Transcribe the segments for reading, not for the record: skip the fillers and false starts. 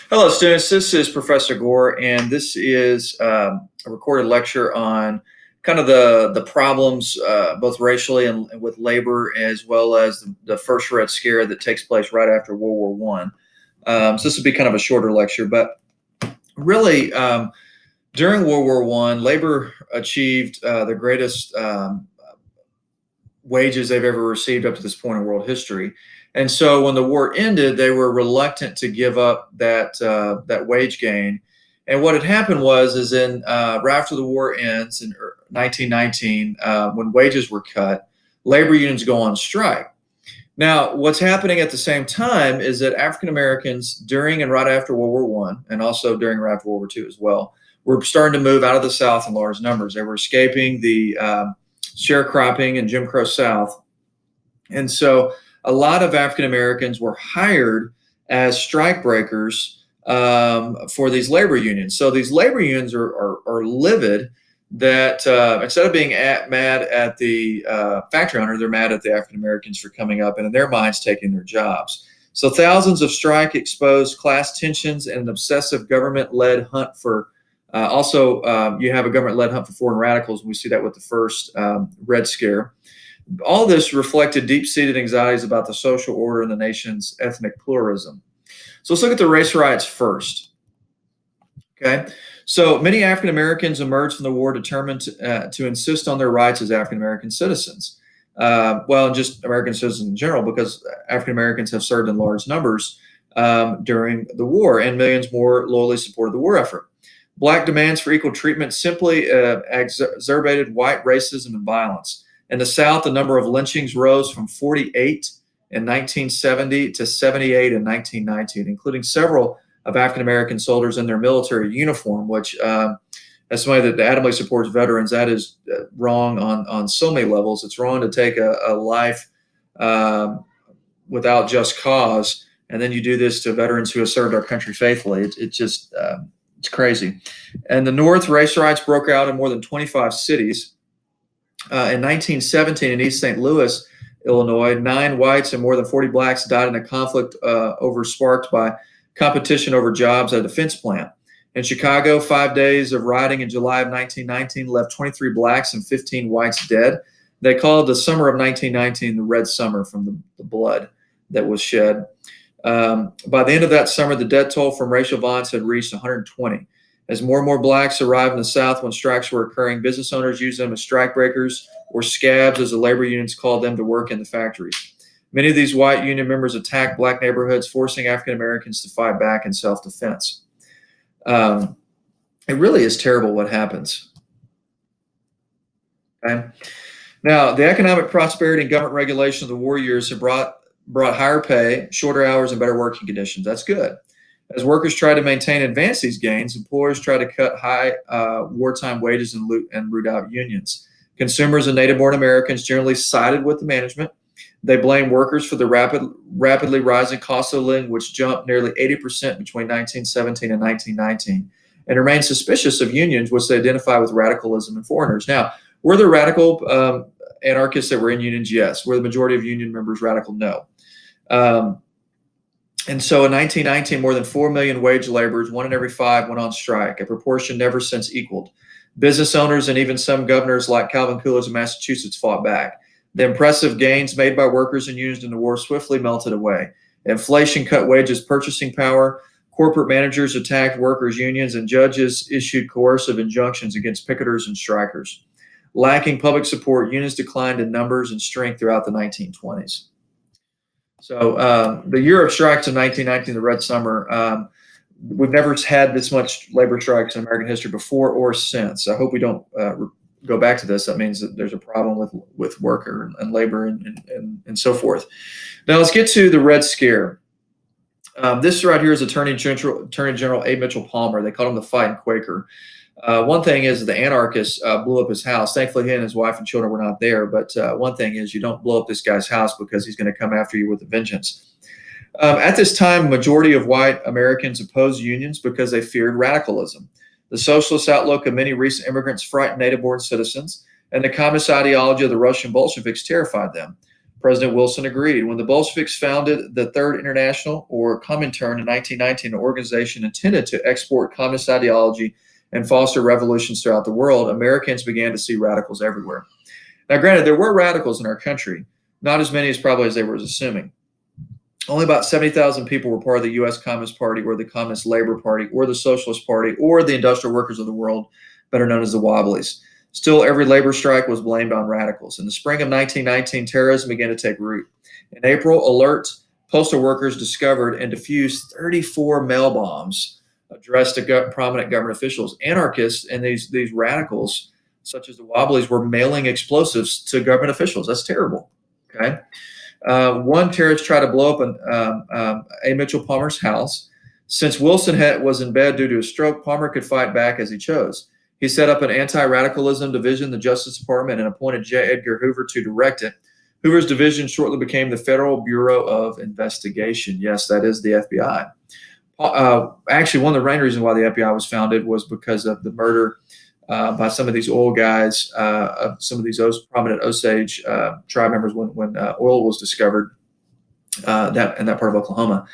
Hello, students. This is Professor Gore, and this is a recorded lecture on kind of the problems, both racially and with labor, as well as the first Red Scare that takes place right after World War One. So this would be kind of a shorter lecture, but really, during World War One, labor achieved the greatest wages they've ever received up to this point in world history. And so when the war ended, they were reluctant to give up that wage gain. And what had happened is in right after the war ends in 1919, when wages were cut, labor unions go on strike. Now, what's happening at the same time is that African Americans during and right after World War One, and also during and right after World War Two as well, were starting to move out of the South in large numbers. They were escaping the sharecropping and Jim Crow South. And so a lot of African Americans were hired as strike breakers for these labor unions. So these labor unions are livid that instead of being mad at the factory owner, they're mad at the African Americans for coming up and in their minds taking their jobs. So thousands of strike exposed class tensions and an obsessive government-led hunt for you have a government-led hunt for foreign radicals. We see that with the first Red Scare. All this reflected deep-seated anxieties about the social order and the nation's ethnic pluralism. So let's look at the race riots first. Okay, so many African Americans emerged from the war determined to insist on their rights as African American citizens. And just American citizens in general, because African Americans have served in large numbers during the war, and millions more loyally supported the war effort. Black demands for equal treatment simply exacerbated white racism and violence. In the South, the number of lynchings rose from 48 in 1970 to 78 in 1919, including several of African American soldiers in their military uniform, which, as somebody that adamantly supports veterans, that is wrong on so many levels. It's wrong to take a life without just cause, and then you do this to veterans who have served our country faithfully. It's crazy. And the North, race riots broke out in more than 25 cities. In 1917, in East St. Louis, Illinois, 9 whites and more than 40 blacks died in a conflict sparked by competition over jobs at a defense plant. In Chicago, 5 days of rioting in July of 1919 left 23 blacks and 15 whites dead. They called the summer of 1919 the Red Summer from the blood that was shed. By the end of that summer, the death toll from racial violence had reached 120. As more and more blacks arrived in the South when strikes were occurring, business owners used them as strike breakers, or scabs, as the labor unions called them, to work in the factories. Many of these white union members attacked black neighborhoods, forcing African Americans to fight back in self-defense. It really is terrible what happens. Okay? Now, the economic prosperity and government regulation of the war years have brought higher pay, shorter hours, and better working conditions. That's good. As workers try to maintain and advance these gains, employers try to cut high wartime wages and root out unions. Consumers and native-born Americans generally sided with the management. They blame workers for the rapidly rising cost of living, which jumped nearly 80% between 1917 and 1919, and remain suspicious of unions, which they identify with radicalism and foreigners. Now, were there radical anarchists that were in unions? Yes. Were the majority of union members radical? No. And so in 1919, more than 4 million wage laborers, 1 in every 5, went on strike, a proportion never since equaled. Business owners and even some governors like Calvin Coolidge of Massachusetts fought back. The impressive gains made by workers and unions in the war swiftly melted away. Inflation cut wages, purchasing power. Corporate managers attacked workers' unions, and judges issued coercive injunctions against picketers and strikers. Lacking public support, unions declined in numbers and strength throughout the 1920s. So the year of strikes in 1919, the Red Summer, we've never had this much labor strikes in American history before or since. I hope we don't go back to this. That means that there's a problem with worker and labor and so forth. Now let's get to the Red Scare. This right here is Attorney General A. Mitchell Palmer. They called him the Fighting Quaker. One thing is the anarchists blew up his house. Thankfully, he and his wife and children were not there. But one thing is you don't blow up this guy's house because he's going to come after you with a vengeance. At this time, majority of white Americans opposed unions because they feared radicalism. The socialist outlook of many recent immigrants frightened native-born citizens, and the communist ideology of the Russian Bolsheviks terrified them. President Wilson agreed. When the Bolsheviks founded the Third International, or Comintern, in 1919, an organization intended to export communist ideology and foster revolutions throughout the world, Americans began to see radicals everywhere. Now, granted, there were radicals in our country, not as many as probably as they were assuming. Only about 70,000 people were part of the U.S. Communist Party or the Communist Labor Party or the Socialist Party or the Industrial Workers of the World, better known as the Wobblies. Still, every labor strike was blamed on radicals. In the spring of 1919, terrorism began to take root. In April, alert postal workers discovered and defused 34 mail bombs addressed to prominent government officials. Anarchists and these radicals, such as the Wobblies, were mailing explosives to government officials. That's terrible. Okay. One terrorist tried to blow up A. Mitchell Palmer's house. Since Wilson was in bed due to a stroke, Palmer could fight back as he chose. He set up an anti-radicalism division, the Justice Department, and appointed J. Edgar Hoover to direct it. Hoover's division shortly became the Federal Bureau of Investigation. Yes, that is the FBI. Actually, one of the main reasons why the FBI was founded was because of the murder by some of these oil guys, of some of these prominent Osage tribe members when oil was discovered in that part of Oklahoma.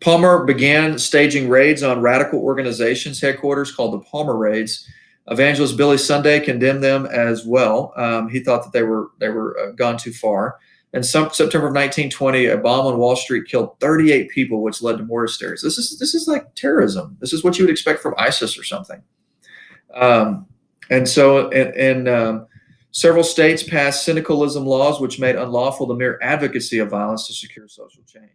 Palmer began staging raids on radical organizations' headquarters called the Palmer Raids. Evangelist Billy Sunday condemned them as well. He thought that they were gone too far. In September of 1920, a bomb on Wall Street killed 38 people, which led to more hysteria. This is like terrorism. This is what you would expect from ISIS or something. And so several states passed syndicalism laws, which made unlawful the mere advocacy of violence to secure social change.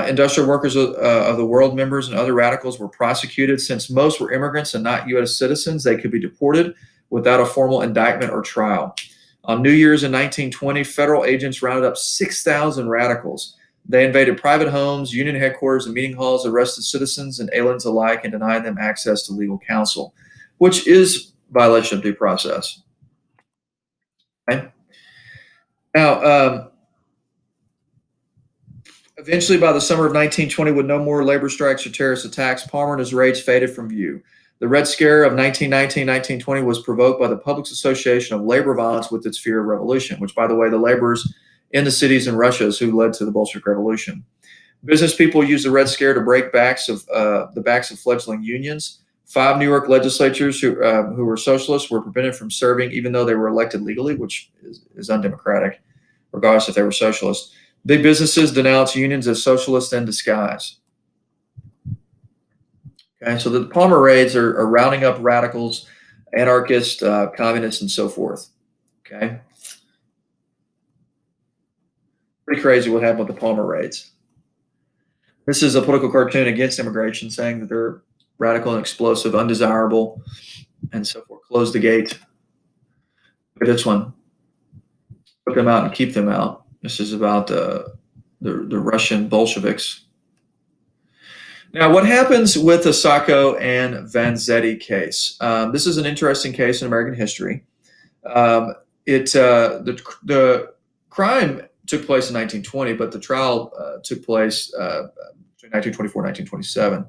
Industrial Workers of the World members and other radicals were prosecuted. Since most were immigrants and not U.S. citizens, they could be deported without a formal indictment or trial. On New Year's in 1920, federal agents rounded up 6,000 radicals. They invaded private homes, union headquarters, and meeting halls, arrested citizens and aliens alike, and denied them access to legal counsel, which is violation of due process. Okay. Now, eventually, by the summer of 1920, with no more labor strikes or terrorist attacks, Palmer and his raids faded from view. The Red Scare of 1919-1920 was provoked by the public's association of labor violence with its fear of revolution, which, by the way, the laborers in the cities in Russia is who led to the Bolshevik Revolution. Business people used the Red Scare to break the backs of fledgling unions. 5 New York legislators who were socialists were prevented from serving, even though they were elected legally, which is undemocratic, regardless if they were socialists. Big businesses denounce unions as socialists in disguise. Okay, so the Palmer raids are rounding up radicals, anarchists, communists, and so forth. Okay, pretty crazy what happened with the Palmer raids. This is a political cartoon against immigration, saying that they're radical and explosive, undesirable, and so forth. Close the gate. Look at this one. Put them out and keep them out. This is about the Russian Bolsheviks. Now, what happens with the Sacco and Vanzetti case? This is an interesting case in American history. The crime took place in 1920, but the trial took place between 1924 and 1927.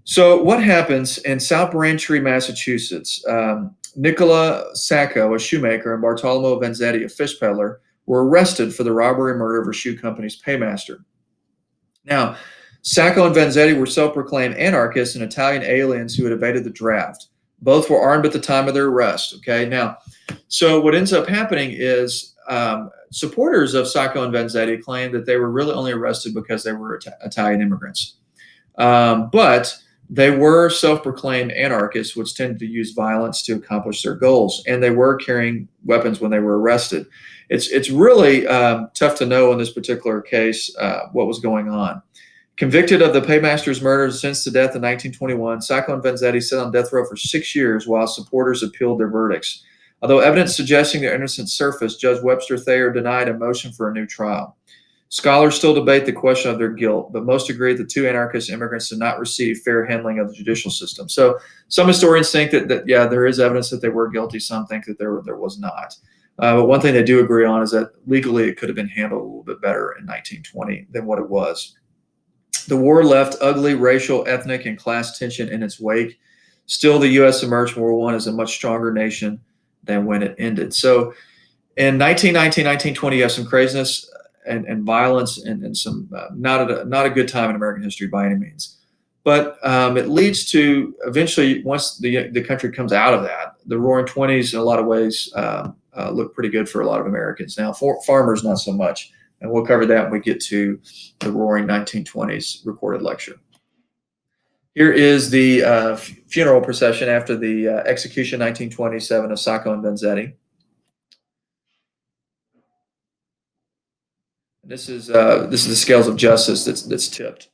So what happens in South Braintree, Massachusetts? Nicola Sacco, a shoemaker, and Bartolomeo Vanzetti, a fish peddler, were arrested for the robbery and murder of a shoe company's paymaster. Now, Sacco and Vanzetti were self-proclaimed anarchists and Italian aliens who had evaded the draft. Both were armed at the time of their arrest. Okay, now, so what ends up happening is supporters of Sacco and Vanzetti claimed that they were really only arrested because they were Italian immigrants. But they were self-proclaimed anarchists, which tended to use violence to accomplish their goals, and they were carrying weapons when they were arrested. It's really tough to know in this particular case what was going on. Convicted of the paymaster's murder and sentenced to death in 1921, Sacco and Vanzetti sat on death row for 6 years while supporters appealed their verdicts. Although evidence suggesting their innocence surfaced, Judge Webster Thayer denied a motion for a new trial. Scholars still debate the question of their guilt, but most agree the 2 anarchist immigrants did not receive fair handling of the judicial system. So some historians think that yeah, there is evidence that they were guilty. Some think that there was not. But one thing they do agree on is that legally it could have been handled a little bit better in 1920 than what it was. The war left ugly racial, ethnic, and class tension in its wake. Still, the U.S. emerged from World War I as a much stronger nation than when it ended. So In 1919, 1920, you have some craziness and violence and some not a good time in American history by any means. But it leads to eventually, once the country comes out of that, the Roaring Twenties in a lot of ways look pretty good for a lot of Americans. Now, for farmers, not so much. And we'll cover that when we get to the Roaring 1920s recorded lecture. Here is the funeral procession after the execution 1927 of Sacco and Vanzetti. This is the scales of justice that's tipped.